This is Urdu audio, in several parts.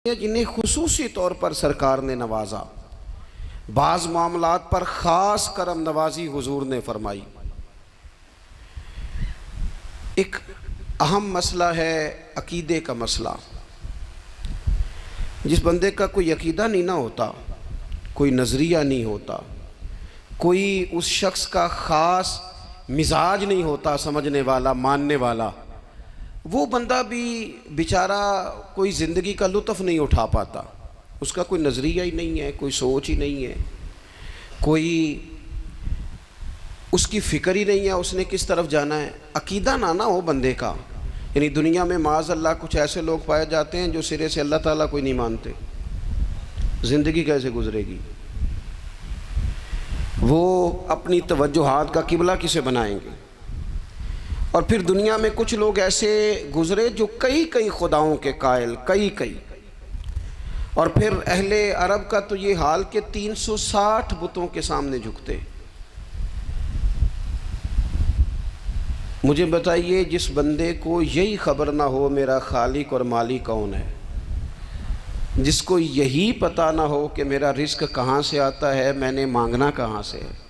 جنہیں خصوصی طور پر سرکار نے نوازا، بعض معاملات پر خاص کرم نوازی حضور نے فرمائی۔ ایک اہم مسئلہ ہے عقیدے کا مسئلہ۔ جس بندے کا کوئی عقیدہ نہیں نہ ہوتا، کوئی نظریہ نہیں ہوتا، کوئی اس شخص کا خاص مزاج نہیں ہوتا، سمجھنے والا، ماننے والا، وہ بندہ بھی بیچارہ کوئی زندگی کا لطف نہیں اٹھا پاتا۔ اس کا کوئی نظریہ ہی نہیں ہے، کوئی سوچ ہی نہیں ہے، کوئی اس کی فکر ہی نہیں ہے اس نے کس طرف جانا ہے۔ عقیدہ نہ ہو بندے کا، یعنی دنیا میں معاذ اللہ کچھ ایسے لوگ پائے جاتے ہیں جو سرے سے اللہ تعالیٰ کوئی نہیں مانتے۔ زندگی کیسے گزرے گی؟ وہ اپنی توجہات کا قبلہ کسے بنائیں گے؟ اور پھر دنیا میں کچھ لوگ ایسے گزرے جو کئی خداؤں کے قائل، کئی اور پھر اہل عرب کا تو یہ حال کہ 360 بتوں کے سامنے جھکتے۔ مجھے بتائیے، جس بندے کو یہی خبر نہ ہو میرا خالق اور مالک کون ہے، جس کو یہی پتہ نہ ہو کہ میرا رزق کہاں سے آتا ہے، میں نے مانگنا کہاں سے ہے،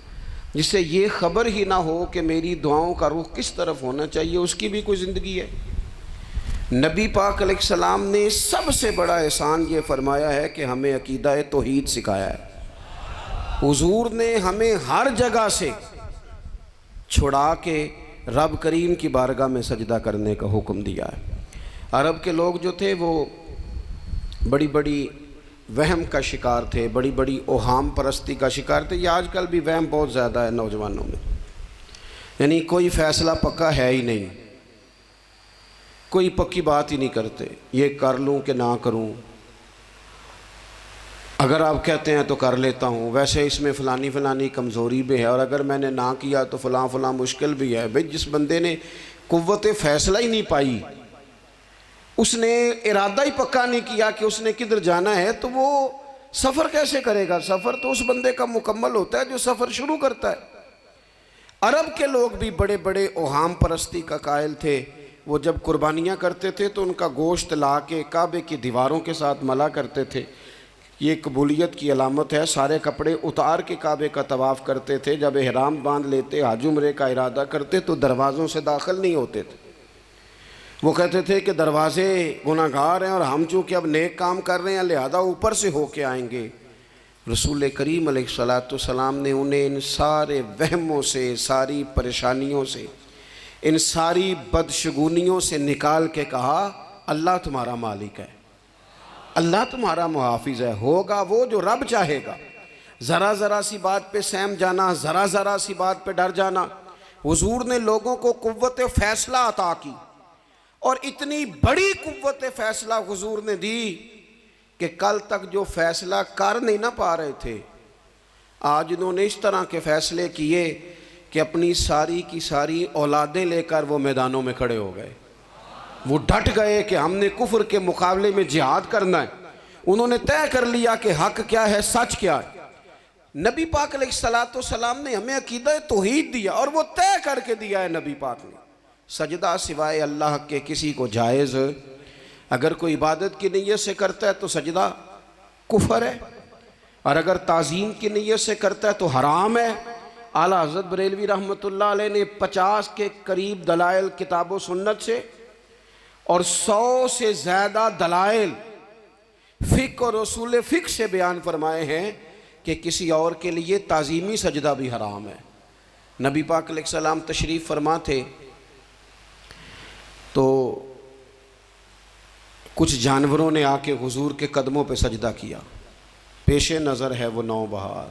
جس سے یہ خبر ہی نہ ہو کہ میری دعاؤں کا رخ کس طرف ہونا چاہیے، اس کی بھی کوئی زندگی ہے؟ نبی پاک علیہ السلام نے سب سے بڑا احسان یہ فرمایا ہے کہ ہمیں عقیدہ توحید سکھایا ہے۔ حضور نے ہمیں ہر جگہ سے چھڑا کے رب کریم کی بارگاہ میں سجدہ کرنے کا حکم دیا ہے۔ عرب کے لوگ جو تھے وہ بڑی وہم کا شکار تھے، بڑی اوہام پرستی کا شکار تھے۔ یہ آج کل بھی وہم بہت زیادہ ہے نوجوانوں میں، یعنی کوئی فیصلہ پکا ہے ہی نہیں، کوئی پکی بات ہی نہیں کرتے، یہ کر لوں کہ نہ کروں، اگر آپ کہتے ہیں تو کر لیتا ہوں، ویسے اس میں فلانی کمزوری بھی ہے، اور اگر میں نے نہ کیا تو فلاں مشکل بھی ہے۔ بھئی جس بندے نے قوت فیصلہ ہی نہیں پائی، اس نے ارادہ ہی پکا نہیں کیا کہ اس نے کدھر جانا ہے، تو وہ سفر کیسے کرے گا؟ سفر تو اس بندے کا مکمل ہوتا ہے جو سفر شروع کرتا ہے۔ عرب کے لوگ بھی بڑے اوہام پرستی کا قائل تھے۔ وہ جب قربانیاں کرتے تھے تو ان کا گوشت لا کے کعبے کی دیواروں کے ساتھ ملا کرتے تھے، یہ قبولیت کی علامت ہے۔ سارے کپڑے اتار کے کعبے کا طواف کرتے تھے، جب احرام باندھ لیتے، حج عمرے کا ارادہ کرتے تو دروازوں سے داخل نہیں ہوتے تھے۔ وہ کہتے تھے کہ دروازے گناہگار ہیں اور ہم چونکہ اب نیک کام کر رہے ہیں لہذا اوپر سے ہو کے آئیں گے۔ رسول کریم علیہ السلام نے انہیں ان سارے وہموں سے، ساری پریشانیوں سے، ان ساری بدشگونیوں سے نکال کے کہا، اللہ تمہارا مالک ہے، اللہ تمہارا محافظ ہے، ہوگا وہ جو رب چاہے گا۔ ذرا سی بات پہ سہم جانا، ذرا سی بات پہ ڈر جانا۔ حضور نے لوگوں کو قوت فیصلہ عطا کی، اور اتنی بڑی قوت فیصلہ حضور نے دی کہ کل تک جو فیصلہ کر نہیں نہ پا رہے تھے، آج انہوں نے اس طرح کے فیصلے کیے کہ اپنی ساری کی ساری اولادیں لے کر وہ میدانوں میں کھڑے ہو گئے۔ وہ ڈٹ گئے کہ ہم نے کفر کے مقابلے میں جہاد کرنا ہے۔ انہوں نے طے کر لیا کہ حق کیا ہے، سچ کیا ہے۔ نبی پاک علیہ السلام نے ہمیں عقیدہ توحید دیا، اور وہ طے کر کے دیا ہے نبی پاک نے، سجدہ سوائے اللہ کے کسی کو جائز، اگر کوئی عبادت کی نیت سے کرتا ہے تو سجدہ کفر ہے، اور اگر تعظیم کی نیت سے کرتا ہے تو حرام ہے۔ اعلیٰ حضرت بریلوی رحمۃ اللہ علیہ نے 50 کے قریب دلائل کتاب و سنت سے اور 100 سے زیادہ دلائل فقہ اور اصول فقہ سے بیان فرمائے ہیں کہ کسی اور کے لیے تعظیمی سجدہ بھی حرام ہے۔ نبی پاک علیہ السلام تشریف فرما تھے تو کچھ جانوروں نے آ کے حضور کے قدموں پہ سجدہ کیا، پیش نظر ہے وہ نوبہار،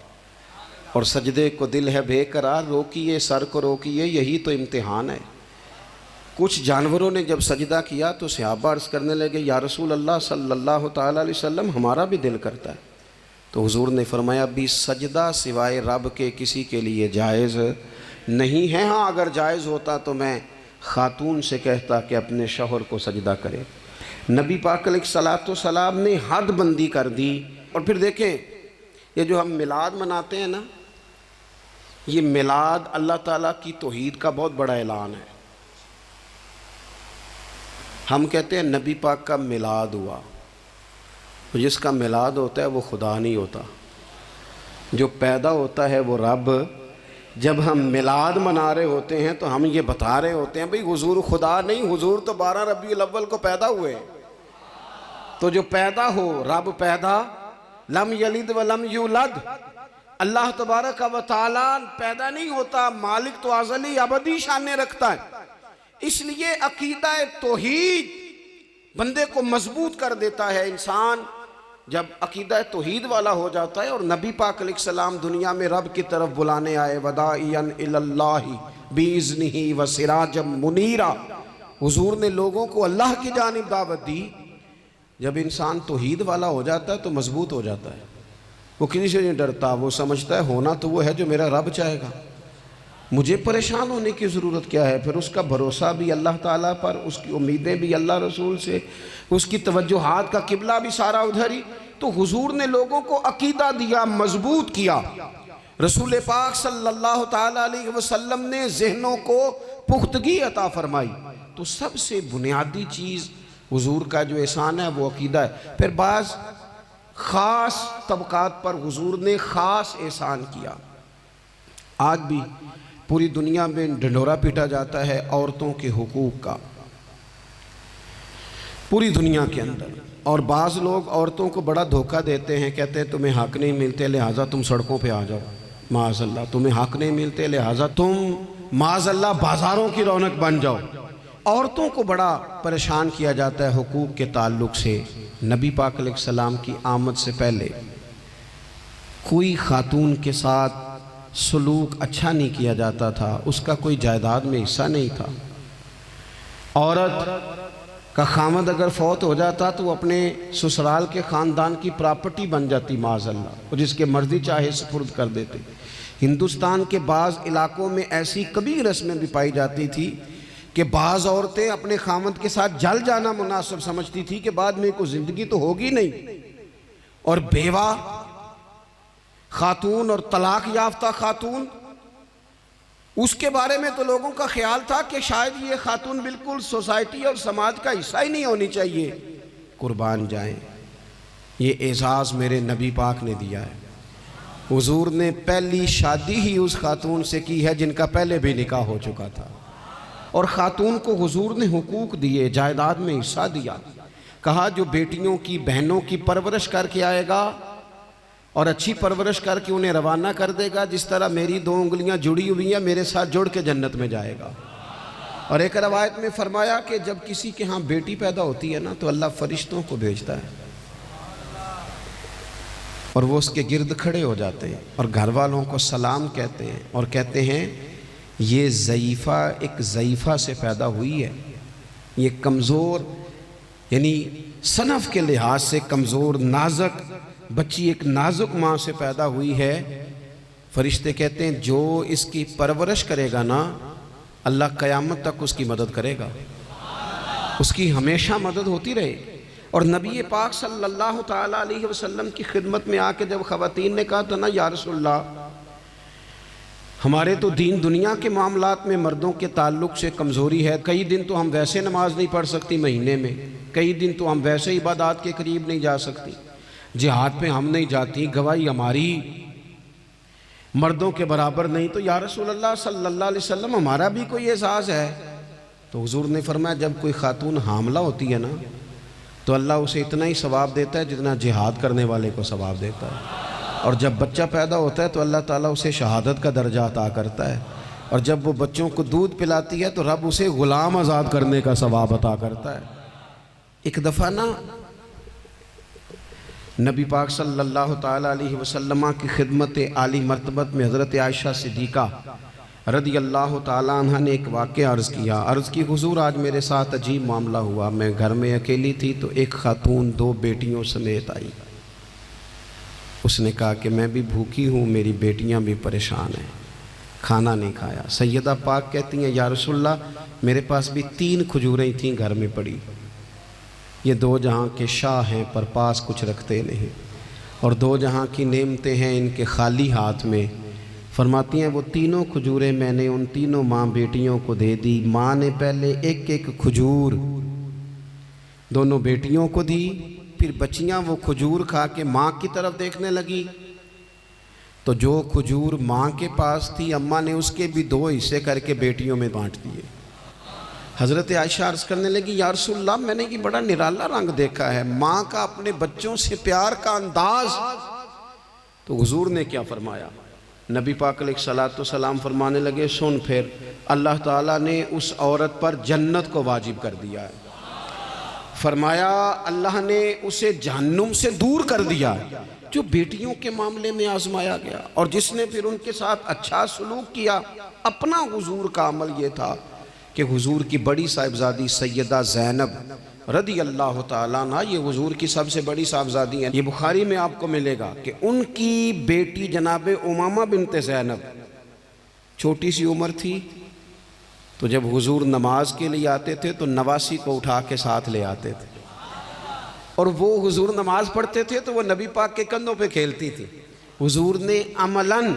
اور سجدے کو دل ہے بے قرار، روکیے سر کو روکیے، یہی تو امتحان ہے۔ کچھ جانوروں نے جب سجدہ کیا تو صحابہ عرض کرنے لگے، یا رسول اللہ صلی اللہ تعالیٰ علیہ وسلم ہمارا بھی دل کرتا ہے۔ تو حضور نے فرمایا، بھی سجدہ سوائے رب کے کسی کے لیے جائز نہیں ہے، ہاں اگر جائز ہوتا تو میں خاتون سے کہتا کہ اپنے شوہر کو سجدہ کرے۔ نبی پاک علیہ السلام نے حد بندی کر دی۔ اور پھر دیکھیں، یہ جو ہم میلاد مناتے ہیں نا، یہ میلاد اللہ تعالیٰ کی توحید کا بہت بڑا اعلان ہے۔ ہم کہتے ہیں نبی پاک کا میلاد ہوا، جس کا میلاد ہوتا ہے وہ خدا نہیں ہوتا، جو پیدا ہوتا ہے وہ رب۔ جب ہم میلاد منا رہے ہوتے ہیں تو ہم یہ بتا رہے ہوتے ہیں بھئی حضور خدا نہیں، حضور تو 12 ربیع الاول کو پیدا ہوئے۔ تو جو پیدا ہو، رب پیدا، لم یلد ولم یولد، اللہ تبارک و تعالیٰ پیدا نہیں ہوتا، مالک تو ازلی ابدی شانیں رکھتا ہے۔ اس لیے عقیدہ توحید بندے کو مضبوط کر دیتا ہے۔ انسان جب عقیدہ توحید والا ہو جاتا ہے، اور نبی پاک علیہ السلام دنیا میں رب کی طرف بلانے آئے، وداعیا الی اللہ باذنہ وسراجا منیرا، حضور نے لوگوں کو اللہ کی جانب دعوت دی۔ جب انسان توحید والا ہو جاتا ہے تو مضبوط ہو جاتا ہے، وہ کسی سے نہیں ڈرتا، وہ سمجھتا ہے ہونا تو وہ ہے جو میرا رب چاہے گا، مجھے پریشان ہونے کی ضرورت کیا ہے۔ پھر اس کا بھروسہ بھی اللہ تعالیٰ پر، اس کی امیدیں بھی اللہ رسول سے، اس کی توجہات کا قبلہ بھی سارا ادھر ہی۔ تو حضور نے لوگوں کو عقیدہ دیا، مضبوط کیا۔ رسول پاک صلی اللہ تعالیٰ علیہ وسلم نے ذہنوں کو پختگی عطا فرمائی۔ تو سب سے بنیادی چیز حضور کا جو احسان ہے وہ عقیدہ ہے۔ پھر بعض خاص طبقات پر حضور نے خاص احسان کیا۔ آج بھی پوری دنیا میں ڈھنڈورا پیٹا جاتا ہے عورتوں کے حقوق کا، پوری دنیا کے اندر، اور بعض لوگ عورتوں کو بڑا دھوکہ دیتے ہیں، کہتے ہیں تمہیں حق نہیں ملتے لہٰذا تم سڑکوں پہ آ جاؤ، معاذ اللہ، تمہیں حق نہیں ملتے لہٰذا تم معاذ اللہ بازاروں کی رونق بن جاؤ۔ عورتوں کو بڑا پریشان کیا جاتا ہے حقوق کے تعلق سے۔ نبی پاک علیہ السلام کی آمد سے پہلے کوئی خاتون کے ساتھ سلوک اچھا نہیں کیا جاتا تھا، اس کا کوئی جائیداد میں حصہ نہیں تھا۔ عورت کا خامد اگر فوت ہو جاتا تو وہ اپنے سسرال کے خاندان کی پراپرٹی بن جاتی، معاذ اللہ، اور جس کے مرضی چاہے سپرد کر دیتے۔ ہندوستان کے بعض علاقوں میں ایسی کبھی رسمیں بھی پائی جاتی تھی کہ بعض عورتیں اپنے خامد کے ساتھ جل جانا مناسب سمجھتی تھی کہ بعد میں کوئی زندگی تو ہوگی نہیں، اور بیوہ خاتون اور طلاق یافتہ خاتون، اس کے بارے میں تو لوگوں کا خیال تھا کہ شاید یہ خاتون بالکل سوسائٹی اور سماج کا حصہ ہی نہیں ہونی چاہیے۔ قربان جائیں، یہ اعزاز میرے نبی پاک نے دیا ہے۔ حضور نے پہلی شادی ہی اس خاتون سے کی ہے جن کا پہلے بھی نکاح ہو چکا تھا، اور خاتون کو حضور نے حقوق دیے، جائیداد میں حصہ دیا۔ کہا جو بیٹیوں کی بہنوں کی پرورش کر کے آئے گا اور اچھی پرورش کر کے انہیں روانہ کر دے گا، جس طرح میری 2 انگلیاں جڑی ہوئی ہیں میرے ساتھ جڑ کے جنت میں جائے گا۔ اور ایک روایت میں فرمایا کہ جب کسی کے ہاں بیٹی پیدا ہوتی ہے نا تو اللہ فرشتوں کو بھیجتا ہے، اور وہ اس کے گرد کھڑے ہو جاتے ہیں اور گھر والوں کو سلام کہتے ہیں، اور کہتے ہیں یہ ضعیفہ ایک ضعیفہ سے پیدا ہوئی ہے، یہ کمزور، یعنی صنف کے لحاظ سے کمزور نازک بچی ایک نازک ماں سے پیدا ہوئی ہے۔ فرشتے کہتے ہیں جو اس کی پرورش کرے گا نا، اللہ قیامت تک اس کی مدد کرے گا، اس کی ہمیشہ مدد ہوتی رہے۔ اور نبی پاک صلی اللہ تعالیٰ علیہ وسلم کی خدمت میں آ کے جب خواتین نے کہا تو نا یا رسول اللہ، ہمارے تو دین دنیا کے معاملات میں مردوں کے تعلق سے کمزوری ہے، کئی دن تو ہم ویسے نماز نہیں پڑھ سکتی مہینے میں، کئی دن تو ہم ویسے عبادات کے قریب نہیں جا سکتی، جہاد پہ ہم نہیں جاتی، گواہی ہماری مردوں کے برابر نہیں، تو یا رسول اللہ صلی اللہ علیہ وسلم ہمارا بھی کوئی اعزاز ہے؟ تو حضور نے فرمایا جب کوئی خاتون حاملہ ہوتی ہے نا تو اللہ اسے اتنا ہی ثواب دیتا ہے جتنا جہاد کرنے والے کو ثواب دیتا ہے، اور جب بچہ پیدا ہوتا ہے تو اللہ تعالیٰ اسے شہادت کا درجہ عطا کرتا ہے، اور جب وہ بچوں کو دودھ پلاتی ہے تو رب اسے غلام آزاد کرنے کا ثواب عطا کرتا ہے۔ ایک دفعہ نا نبی پاک صلی اللہ تعالیٰ علیہ وسلم کی خدمت عالی مرتبت میں حضرت عائشہ صدیقہ رضی اللہ تعالیٰ عنہ نے ایک واقعہ عرض کی حضور آج میرے ساتھ عجیب معاملہ ہوا، میں گھر میں اکیلی تھی تو ایک خاتون 2 بیٹیوں سمیت آئی، اس نے کہا کہ میں بھی بھوکی ہوں، میری بیٹیاں بھی پریشان ہیں، کھانا نہیں کھایا۔ سیدہ پاک کہتی ہیں یا رسول اللہ میرے پاس بھی 3 کھجوریں تھیں گھر میں پڑی، یہ 2 جہاں کے شاہ ہیں پر پاس کچھ رکھتے نہیں، اور 2 جہاں کی نعمتیں ہیں ان کے خالی ہاتھ میں۔ فرماتی ہیں وہ 3 کھجوریں میں نے ان 3 ماں بیٹیوں کو دے دی، ماں نے پہلے ایک کھجور دونوں بیٹیوں کو دی، پھر بچیاں وہ کھجور کھا کے ماں کی طرف دیکھنے لگی تو جو کھجور ماں کے پاس تھی اماں نے اس کے بھی 2 حصے کر کے بیٹیوں میں بانٹ دیے۔ حضرت عائشہ عرض کرنے لگی یا رسول اللہ میں نے یہ بڑا نرالا رنگ دیکھا ہے، ماں کا اپنے بچوں سے پیار کا انداز۔ تو حضور نے کیا فرمایا؟ نبی پاک علیہ الصلوۃ والسلام فرمانے لگے سن پھر اللہ تعالیٰ نے اس عورت پر جنت کو واجب کر دیا ہے، فرمایا اللہ نے اسے جہنم سے دور کر دیا جو بیٹیوں کے معاملے میں آزمایا گیا، اور جس نے پھر ان کے ساتھ اچھا سلوک کیا۔ اپنا حضور کا عمل یہ تھا کہ حضور کی بڑی صاحبزادی سیدہ زینب رضی اللہ تعالیٰ عنہ، یہ حضور کی سب سے بڑی صاحبزادی ہیں، یہ بخاری میں آپ کو ملے گا کہ ان کی بیٹی جناب امامہ بنت زینب چھوٹی سی عمر تھی، تو جب حضور نماز کے لیے آتے تھے تو نواسی کو اٹھا کے ساتھ لے آتے تھے، اور وہ حضور نماز پڑھتے تھے تو وہ نبی پاک کے کندھوں پہ کھیلتی تھی۔ حضور نے عملاً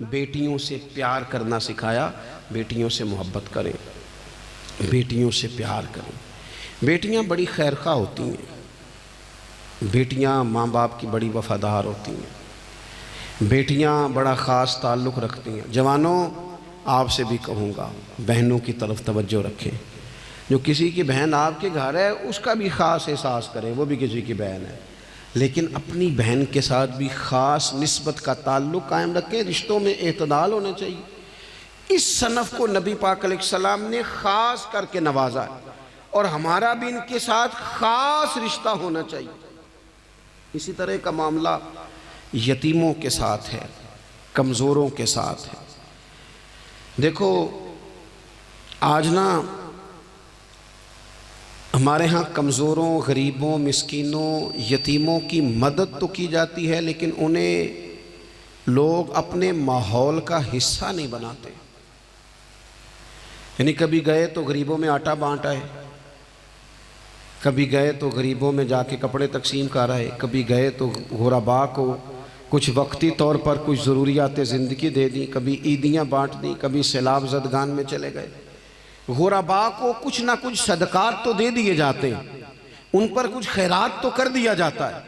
بیٹیوں سے پیار کرنا سکھایا، بیٹیوں سے محبت کریں، بیٹیوں سے پیار کریں۔ بیٹیاں بڑی خیرخواہ ہوتی ہیں، بیٹیاں ماں باپ کی بڑی وفادار ہوتی ہیں، بیٹیاں بڑا خاص تعلق رکھتی ہیں۔ جوانوں آپ سے بھی کہوں گا بہنوں کی طرف توجہ رکھیں، جو کسی کی بہن آپ کے گھر ہے اس کا بھی خاص احساس کریں، وہ بھی کسی کی بہن ہے، لیکن اپنی بہن کے ساتھ بھی خاص نسبت کا تعلق قائم رکھیں، رشتوں میں اعتدال ہونا چاہیے۔ اس صنف کو نبی پاک علیہ السلام نے خاص کر کے نوازا ہے، اور ہمارا بھی ان کے ساتھ خاص رشتہ ہونا چاہیے۔ اسی طرح کا معاملہ یتیموں کے ساتھ ہے، کمزوروں کے ساتھ ہے۔ دیکھو آج نا ہمارے ہاں کمزوروں، غریبوں، مسکینوں، یتیموں کی مدد تو کی جاتی ہے، لیکن انہیں لوگ اپنے ماحول کا حصہ نہیں بناتے۔ یعنی کبھی گئے تو غریبوں میں آٹا بانٹ آئے، کبھی گئے تو غریبوں میں جا کے کپڑے تقسیم کر آئے، کبھی گئے تو غرباء کو کچھ وقتی طور پر کچھ ضروریات زندگی دے دیں، کبھی عیدیاں بانٹ دیں، کبھی سیلاب زدگان میں چلے گئے۔ غرباء کو کچھ نہ کچھ صدقات تو دے دیے جاتے ہیں، ان پر کچھ خیرات تو کر دیا جاتا ہے،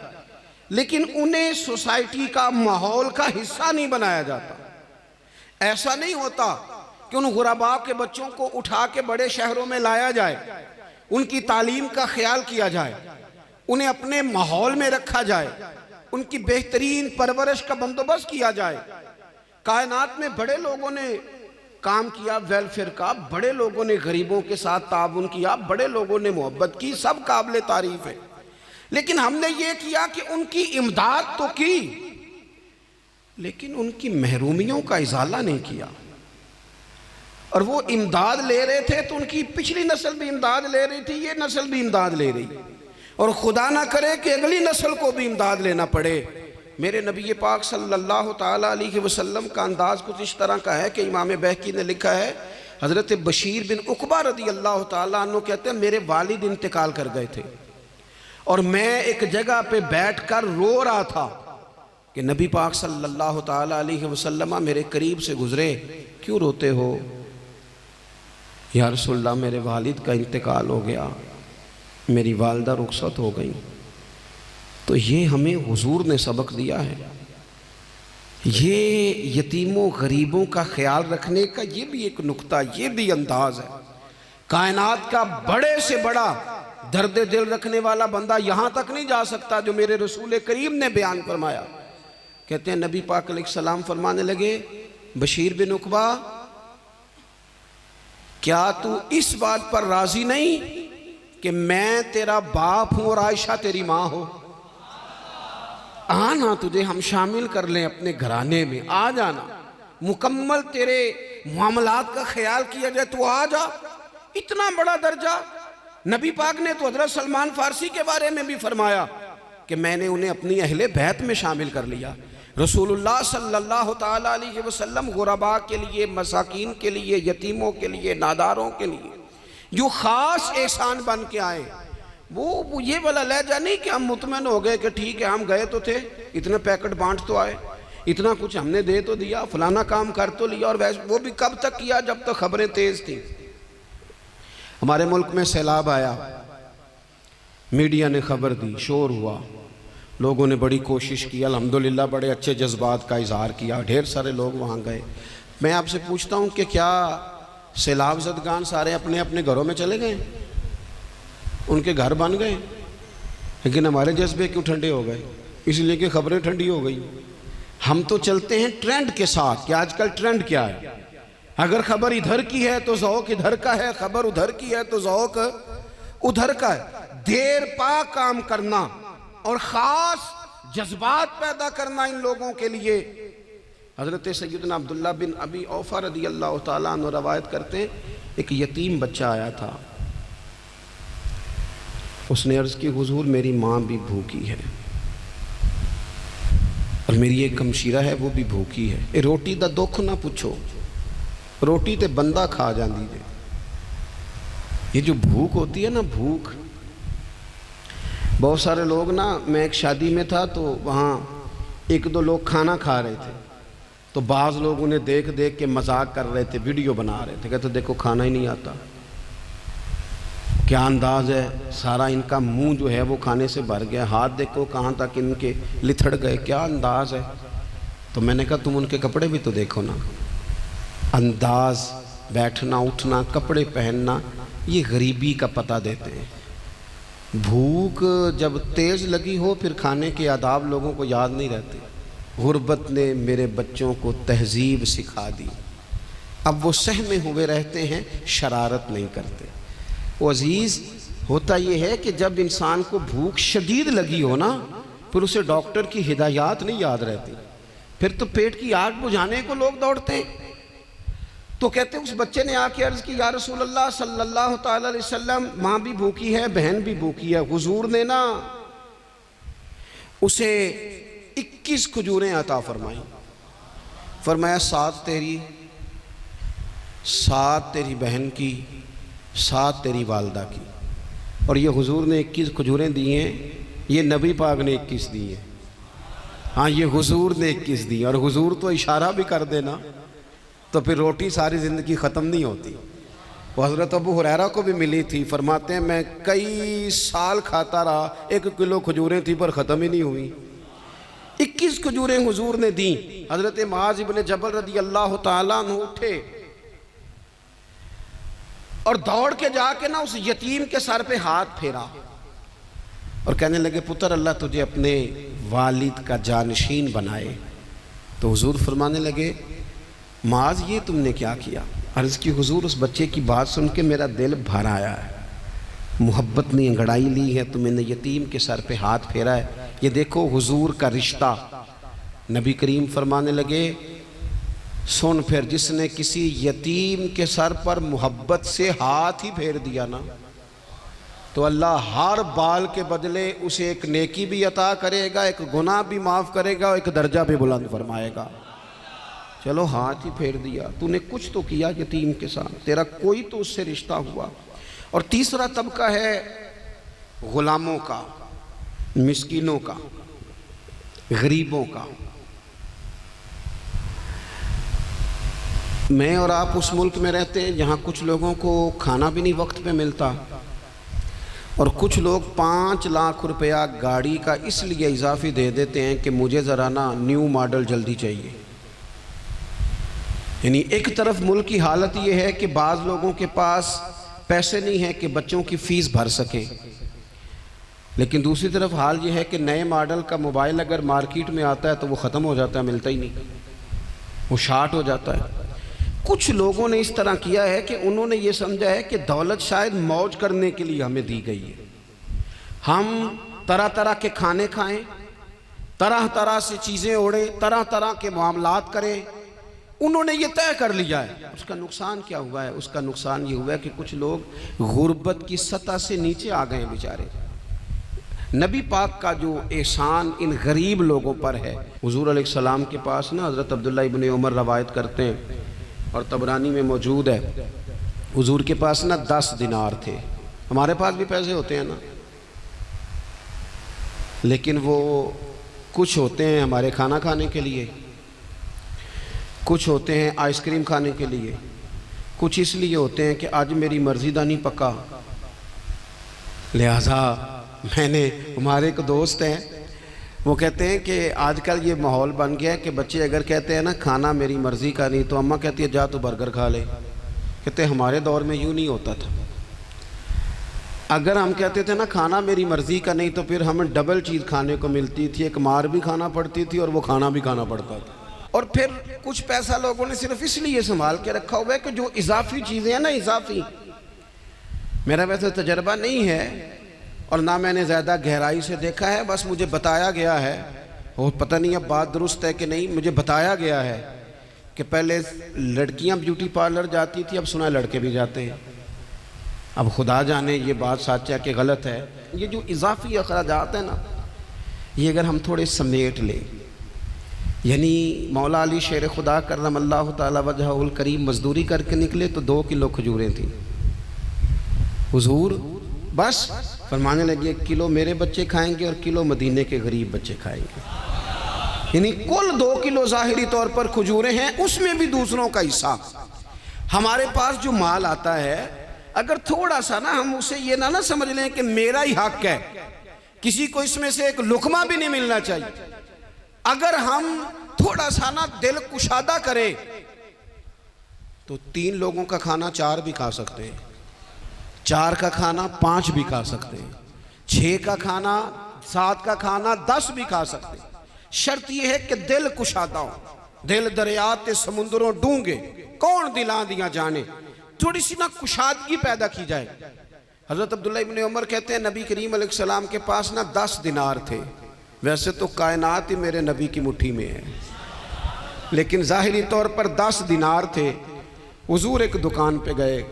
لیکن انہیں سوسائٹی کا ماحول کا حصہ نہیں بنایا جاتا۔ ایسا نہیں ہوتا کہ ان غرباء کے بچوں کو اٹھا کے بڑے شہروں میں لایا جائے، ان کی تعلیم کا خیال کیا جائے، انہیں اپنے ماحول میں رکھا جائے، ان کی بہترین پرورش کا بندوبست کیا جائے۔ کائنات میں بڑے لوگوں نے کام کیا ویلفیئر کا، بڑے لوگوں نے غریبوں کے ساتھ تعاون کیا، بڑے لوگوں نے محبت کی، سب قابل تعریف ہے، لیکن ہم نے یہ کیا کہ ان کی امداد تو کی، لیکن ان کی محرومیوں کا ازالہ نہیں کیا۔ اور وہ امداد لے رہے تھے تو ان کی پچھلی نسل بھی امداد لے رہی تھی، یہ نسل بھی امداد لے رہی، اور خدا نہ کرے کہ اگلی نسل کو بھی امداد لینا پڑے۔ میرے نبی پاک صلی اللہ تعالیٰ علیہ وسلم کا انداز کچھ اس طرح کا ہے کہ امام بہقی نے لکھا ہے، حضرت بشیر بن عقبہ رضی اللہ تعالیٰ عنہ کہتے ہیں میرے والد انتقال کر گئے تھے، اور میں ایک جگہ پہ بیٹھ کر رو رہا تھا کہ نبی پاک صلی اللہ تعالیٰ علیہ وسلم میرے قریب سے گزرے، کیوں روتے ہو؟ یا رسول اللہ میرے والد کا انتقال ہو گیا، میری والدہ رخصت ہو گئی۔ تو یہ ہمیں حضور نے سبق دیا ہے، یہ یتیموں غریبوں کا خیال رکھنے کا یہ بھی ایک نقطہ، یہ بھی انداز ہے۔ کائنات کا بڑے سے بڑا درد دل رکھنے والا بندہ یہاں تک نہیں جا سکتا جو میرے رسول کریم نے بیان فرمایا۔ کہتے ہیں نبی پاک علیہ السلام فرمانے لگے بشیر بن عقبہ کیا تو اس بات پر راضی نہیں کہ میں تیرا باپ ہوں اور عائشہ تیری ماں ہو؟ آنا تجھے ہم شامل کر لیں اپنے گھرانے میں، آ جانا، مکمل تیرے معاملات کا خیال کیا جائے، تو آ جا۔ اتنا بڑا درجہ نبی پاک نے تو حضرت سلمان فارسی کے بارے میں بھی فرمایا کہ میں نے انہیں اپنی اہل بیت میں شامل کر لیا۔ رسول اللہ صلی اللہ تعالیٰ علیہ وسلم غرباء کے لیے، مساکین کے لیے، یتیموں کے لیے، ناداروں کے لیے جو خاص احسان بن کے آئے، وہ یہ والا لہجہ نہیں کہ ہم مطمئن ہو گئے کہ ٹھیک ہے ہم گئے تو تھے، اتنے پیکٹ بانٹ تو آئے، اتنا کچھ ہم نے دے تو دیا، فلانا کام کر تو لیا، اور وہ بھی کب تک کیا؟ جب تک خبریں تیز تھیں۔ ہمارے ملک میں سیلاب آیا، میڈیا نے خبر دی، شور ہوا، لوگوں نے بڑی کوشش کی، الحمدللہ بڑے اچھے جذبات کا اظہار کیا، ڈھیر سارے لوگ وہاں گئے۔ میں آپ سے پوچھتا ہوں کہ کیا سیلاب زدگان سارے اپنے اپنے گھروں میں چلے گئے؟ ان کے گھر بن گئے؟ لیکن ہمارے جذبے کیوں ٹھنڈے ہو گئے؟ اس لیے کہ خبریں ٹھنڈی ہو گئی۔ ہم تو چلتے ہیں ٹرینڈ کے ساتھ کہ آج کل ٹرینڈ کیا ہے، اگر خبر ادھر کی ہے تو ذوق ادھر کا ہے، خبر ادھر کی ہے تو ذوق ادھر کا ہے۔ دیر پا کام کرنا اور خاص جذبات پیدا کرنا ان لوگوں کے لیے۔ حضرت سیدنا عبداللہ بن ابی اوفا رضی اللہ تعالیٰ عنہ روایت کرتے ہیں، ایک یتیم بچہ آیا تھا، اس نے عرض کی حضور میری ماں بھی بھوکی ہے اور میری ایک ہمشیرہ ہے وہ بھی بھوکی ہے، اے روٹی دا دکھ نہ پوچھو، روٹی تے بندہ کھا جاندی جے۔ یہ جو بھوک ہوتی ہے نا، بھوک، بہت سارے لوگ نا، میں ایک شادی میں تھا تو وہاں ایک دو لوگ کھانا کھا رہے تھے، تو بعض لوگ انہیں دیکھ دیکھ کے مذاق کر رہے تھے، ویڈیو بنا رہے تھے، کہتے دیکھو کھانا ہی نہیں آتا، کیا انداز ہے، سارا ان کا منہ جو ہے وہ کھانے سے بھر گیا، ہاتھ دیکھو کہاں تک ان کے لتھڑ گئے، کیا انداز ہے۔ تو میں نے کہا تم ان کے کپڑے بھی تو دیکھو نا، انداز، بیٹھنا اٹھنا، کپڑے پہننا، یہ غریبی کا پتہ دیتے ہیں۔ بھوک جب تیز لگی ہو پھر کھانے کے آداب لوگوں کو یاد نہیں رہتے۔ غربت نے میرے بچوں کو تہذیب سکھا دی، اب وہ سہمے ہوئے رہتے ہیں، شرارت نہیں کرتے۔ وہ عزیز، ہوتا یہ ہے کہ جب انسان کو بھوک شدید لگی ہو نا، پھر اسے ڈاکٹر کی ہدایات نہیں یاد رہتی، پھر تو پیٹ کی آگ بجھانے کو لوگ دوڑتے ہیں۔ تو کہتے اس بچے نے آ کے عرض کی یا رسول اللہ صلی اللہ تعالی علیہ وسلم، ماں بھی بھوکی ہے، بہن بھی بھوکی ہے۔ حضور نے نا اسے 21 کھجوریں عطا فرمائیں، فرمایا 7 تیری، 7 تیری بہن کی، 7 تیری والدہ کی۔ اور یہ حضور نے 21 کھجوریں دی ہیں، یہ نبی پاک نے 21 دی ہیں، ہاں یہ حضور نے 21 دی، اور حضور تو اشارہ بھی کر دینا تو پھر روٹی ساری زندگی ختم نہیں ہوتی۔ وہ حضرت ابو ہریرہ کو بھی ملی تھی، فرماتے ہیں میں کئی سال کھاتا رہا، 1 کلو کھجوریں تھی پر ختم ہی نہیں ہوئی۔ 21 کھجوریں حضور نے دیں۔ حضرت معاذ بن جبل رضی اللہ تعالیٰ عنہ اٹھے اور دوڑ کے جا کے نا اس یتیم کے سر پہ ہاتھ پھیرا اور کہنے لگے پتر اللہ تجھے اپنے والد کا جانشین بنائے۔ تو حضور فرمانے لگے معاذ یہ تم نے کیا کیا؟ عرض کی حضور اس بچے کی بات سن کے میرا دل بھر آیا ہے، محبت نے انگڑائی لی ہے تو میں نے یتیم کے سر پہ ہاتھ پھیرا ہے۔ یہ دیکھو حضور کا رشتہ۔ نبی کریم فرمانے لگے سن پھر جس نے کسی یتیم کے سر پر محبت سے ہاتھ ہی پھیر دیا نا، تو اللہ ہر بال کے بدلے اسے ایک نیکی بھی عطا کرے گا، ایک گناہ بھی معاف کرے گا، ایک درجہ بھی بلند فرمائے گا۔ چلو ہاتھ ہی پھیر دیا، تو نے کچھ تو کیا یتیم کے ساتھ، تیرا کوئی تو اس سے رشتہ ہوا۔ اور تیسرا طبقہ ہے غلاموں کا، مسکینوں کا، غریبوں کا۔ میں اور آپ اس ملک میں رہتے ہیں جہاں کچھ لوگوں کو کھانا بھی نہیں وقت پہ ملتا، اور کچھ لوگ 5 لاکھ روپیہ گاڑی کا اس لیے اضافی دے دیتے ہیں کہ مجھے ذرا نا نیو ماڈل جلدی چاہیے۔ یعنی ایک طرف ملک کی حالت یہ ہے کہ بعض لوگوں کے پاس پیسے نہیں ہیں کہ بچوں کی فیس بھر سکیں، لیکن دوسری طرف حال یہ ہے کہ نئے ماڈل کا موبائل اگر مارکیٹ میں آتا ہے تو وہ ختم ہو جاتا ہے، ملتا ہی نہیں، وہ شارٹ ہو جاتا ہے۔ کچھ لوگوں نے اس طرح کیا ہے کہ انہوں نے یہ سمجھا ہے کہ دولت شاید موج کرنے کے لیے ہمیں دی گئی ہے، ہم طرح طرح کے کھانے کھائیں، طرح طرح سے چیزیں اوڑیں، طرح طرح کے معاملات کریں۔ انہوں نے یہ طے کر لیا ہے۔ اس کا نقصان کیا ہوا ہے؟ اس کا نقصان یہ ہوا ہے کہ کچھ لوگ غربت کی سطح سے نیچے آ گئے ہیں بیچارے۔ نبی پاک کا جو احسان ان غریب لوگوں پر ہے، حضور علیہ السلام کے پاس نا حضرت عبداللہ ابن عمر روایت کرتے ہیں اور طبرانی میں موجود ہے، حضور کے پاس نا 10 دینار تھے۔ ہمارے پاس بھی پیسے ہوتے ہیں نا، لیکن وہ کچھ ہوتے ہیں ہمارے کھانا کھانے کے لیے، کچھ ہوتے ہیں آئس کریم کھانے کے لیے، کچھ اس لیے ہوتے ہیں کہ آج میری مرضی دا نہیں پکا، لہٰذا میں نے ہمارے ایک دوست ہیں وہ کہتے ہیں کہ آج کل یہ ماحول بن گیا ہے کہ بچے اگر کہتے ہیں نا کھانا میری مرضی کا نہیں تو اماں کہتی ہے جا تو برگر کھا لے. کہتے ہیں ہمارے دور میں یوں نہیں ہوتا تھا. اگر ہم کہتے تھے نا کھانا میری مرضی کا نہیں تو پھر ہمیں ڈبل چیز کھانے کو ملتی تھی, ایک مار بھی کھانا پڑتی تھی اور وہ کھانا بھی کھانا پڑتا تھا. اور پھر کچھ پیسہ لوگوں نے صرف اس لیے سنبھال کے رکھا ہوا ہے کہ جو اضافی چیزیں ہیں نا, اضافی, میرا ویسے تجربہ نہیں ہے اور نہ میں نے زیادہ گہرائی سے دیکھا ہے, بس مجھے بتایا گیا ہے, اور پتہ نہیں اب بات درست ہے کہ نہیں, مجھے بتایا گیا ہے کہ پہلے لڑکیاں بیوٹی پارلر جاتی تھی, اب سنا ہے لڑکے بھی جاتے ہیں. اب خدا جانے یہ بات سچ ہے کہ غلط ہے. یہ جو اضافی اخراجات ہیں نا, یہ اگر ہم تھوڑے سمیٹ لیں, یعنی مولا علی شیر خدا کرم اللہ تعالی وجہہ الکریم مزدوری کر کے نکلے تو 2 کلو کھجوریں تھیں. حضور بس فرمانے لگے 1 کلو میرے بچے کھائیں گے اور کلو مدینے کے غریب بچے کھائیں گے. یعنی کل 2 کلو ظاہری طور پر کھجوریں ہیں, اس میں بھی دوسروں کا حصہ. ہمارے پاس جو مال آتا ہے اگر تھوڑا سا نا ہم اسے یہ نہ سمجھ لیں کہ میرا ہی حق ہے, کسی کو اس میں سے ایک لقمہ بھی نہیں ملنا چاہیے. اگر ہم تھوڑا سا نا دل کشادہ کریں تو 3 لوگوں کا کھانا 4 بھی کھا سکتے ہیں, 4 کا کھانا 5 بھی کھا سکتے ہیں, 6 کا کھانا 7 کا کھانا 10 بھی کھا سکتے ہیں. شرط یہ ہے کہ دل کشادہ ہو. دل دریات سمندروں ڈونگے کون دلاں دیا جانے, تھوڑی سی نا کشادگی پیدا کی جائے. حضرت عبداللہ ابن عمر کہتے ہیں نبی کریم علیہ السلام کے پاس نا 10 دینار تھے. ویسے تو کائنات ہی میرے نبی کی مٹھی میں ہے, لیکن ظاہری طور پر 10 دینار تھے. حضور ایک دکان پہ گئے,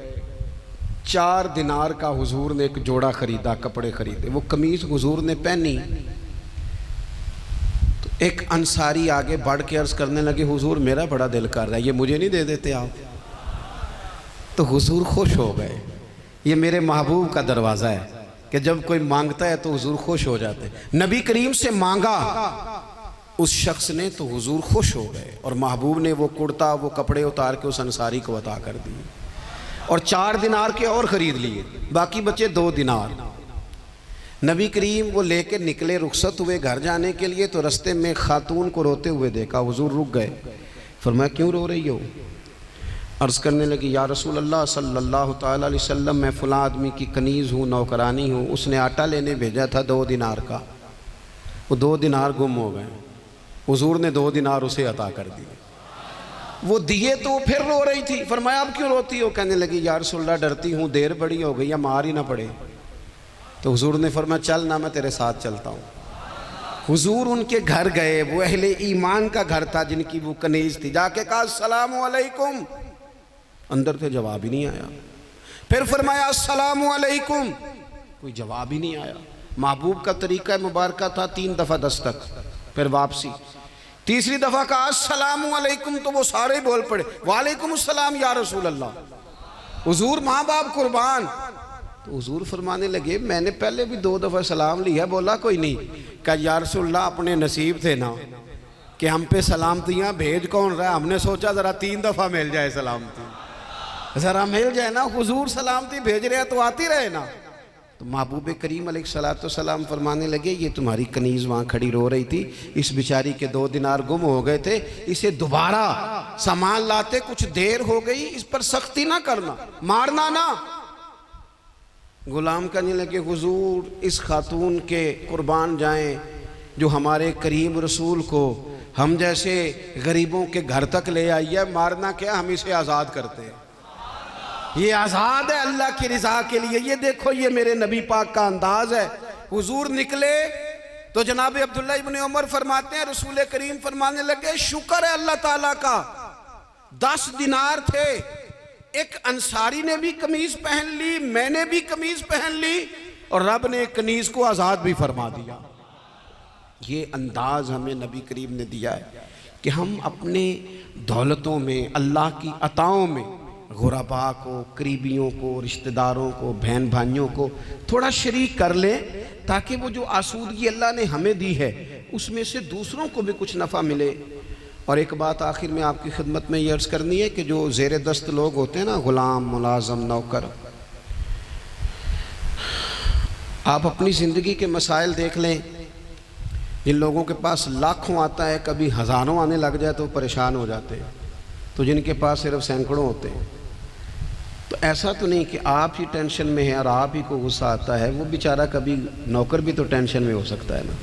4 دینار کا حضور نے ایک جوڑا خریدا, کپڑے خریدے. وہ قمیض حضور نے پہنی تو ایک انصاری آگے بڑھ کے عرض کرنے لگے حضور میرا بڑا دل کر رہا ہے, یہ مجھے نہیں دے دیتے آپ؟ تو حضور خوش ہو گئے. یہ میرے محبوب کا دروازہ ہے کہ جب کوئی مانگتا ہے تو حضور خوش ہو جاتے ہیں. نبی کریم سے مانگا اس شخص نے تو حضور خوش ہو گئے, اور محبوب نے وہ کرتا وہ کپڑے اتار کے اس انصاری کو عطا کر دیے, اور 4 دینار کے اور خرید لیے, باقی بچے 2 دینار. نبی کریم وہ لے کے نکلے, رخصت ہوئے گھر جانے کے لیے, تو رستے میں خاتون کو روتے ہوئے دیکھا. حضور رک گئے, فرمایا کیوں رو رہی ہو؟ عرض کرنے لگی یا رسول اللہ صلی اللہ تعالی علیہ وسلم میں فلاں آدمی کی کنیز ہوں, نوکرانی ہوں, اس نے آٹا لینے بھیجا تھا 2 دینار کا, وہ 2 دینار گم ہو گئے. حضور نے 2 دینار اسے عطا کر دیے. وہ دیے تو پھر رو رہی تھی. فرمایا اب کیوں روتی ہو؟ کہنے لگی یا رسول اللہ ڈرتی ہوں دیر بڑی ہو گئی یا مار ہی نہ پڑے. تو حضور نے فرمایا چل نہ میں تیرے ساتھ چلتا ہوں. حضور ان کے گھر گئے, وہ اہل ایمان کا گھر تھا جن کی وہ کنیز تھی. جا کے کہا السلام علیکم, اندر سے جواب ہی نہیں آیا. پھر فرمایا السلام علیکم, کوئی جواب ہی نہیں آیا. محبوب کا طریقہ مبارکہ تھا 3 دفعہ دستک, پھر واپسی. تیسری دفعہ کہا السلام علیکم تو وہ سارے بول پڑے وعلیکم السلام یا رسول اللہ. حضور ماں باپ قربان. تو حضور فرمانے لگے میں نے پہلے بھی 2 دفعہ سلام لیا, بولا کوئی نہیں. کہا یا رسول اللہ اپنے نصیب تھے نا کہ ہم پہ سلامتیاں بھیج کون رہا ہے, ہم نے سوچا ذرا 3 دفعہ مل جائے سلامتی, ذرا مل جائے نا. حضور سلامتی بھیج رہے ہیں تو آتی رہے نا. تو محبوب کریم علیہ السلام فرمانے لگے یہ تمہاری کنیز وہاں کھڑی رو رہی تھی, اس بیچاری کے 2 دینار گم ہو گئے تھے, اسے دوبارہ سامان لاتے کچھ دیر ہو گئی, اس پر سختی نہ کرنا, مارنا نہ. غلام کہنے لگے حضور اس خاتون کے قربان جائیں جو ہمارے کریم رسول کو ہم جیسے غریبوں کے گھر تک لے آئی ہے, مارنا کیا, ہم اسے آزاد کرتے ہیں. یہ آزاد ہے اللہ کی رضا کے لیے. یہ دیکھو یہ میرے نبی پاک کا انداز ہے. حضور نکلے تو جناب عبداللہ ابن عمر فرماتے ہیں رسول کریم فرمانے لگے شکر ہے اللہ تعالیٰ کا 10 دینار تھے, ایک انصاری نے بھی قمیض پہن لی, میں نے بھی قمیض پہن لی, اور رب نے ایک کنیز کو آزاد بھی فرما دیا. یہ انداز ہمیں نبی کریم نے دیا ہے کہ ہم اپنے دولتوں میں اللہ کی عطاؤں میں غرباء کو, قریبیوں کو, رشتہ داروں کو, بہن بھائیوں کو تھوڑا شریک کر لیں تاکہ وہ جو آسودگی اللہ نے ہمیں دی ہے اس میں سے دوسروں کو بھی کچھ نفع ملے. اور ایک بات آخر میں آپ کی خدمت میں یہ عرض کرنی ہے کہ جو زیر دست لوگ ہوتے ہیں نا, غلام, ملازم, نوکر, آپ اپنی زندگی کے مسائل دیکھ لیں، جن لوگوں کے پاس لاکھوں آتا ہے کبھی ہزاروں آنے لگ جائے تو پریشان ہو جاتے ہیں، تو جن کے پاس صرف سینکڑوں ہوتے ہیں، تو ایسا تو نہیں کہ آپ ہی ٹینشن میں ہیں اور آپ ہی کو غصہ آتا ہے، وہ بیچارہ کبھی نوکر بھی تو ٹینشن میں ہو سکتا ہے نا،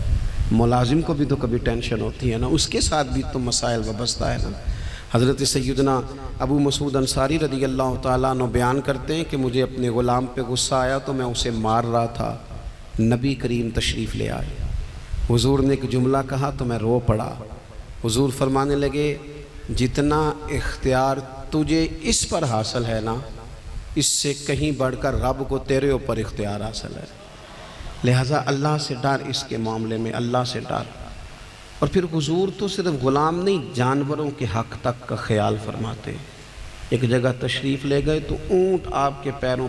ملازم کو بھی تو کبھی ٹینشن ہوتی ہے نا، اس کے ساتھ بھی تو مسائل وابستہ ہے نا۔ حضرت سیدنا ابو مسعود انصاری رضی اللہ تعالیٰ عنہ بیان کرتے ہیں کہ مجھے اپنے غلام پہ غصہ آیا تو میں اسے مار رہا تھا، نبی کریم تشریف لے آئے، حضور نے ایک جملہ کہا تو میں رو پڑا، حضور فرمانے لگے جتنا اختیار تجھے اس پر حاصل ہے نا، اس سے کہیں بڑھ کر رب کو تیرے اوپر اختیار حاصل ہے، لہٰذا اللہ سے ڈر، اس کے معاملے میں اللہ سے ڈر۔ اور پھر حضور تو صرف غلام نہیں، جانوروں کے حق تک کا خیال فرماتے۔ ایک جگہ تشریف لے گئے تو اونٹ آپ کے پیروں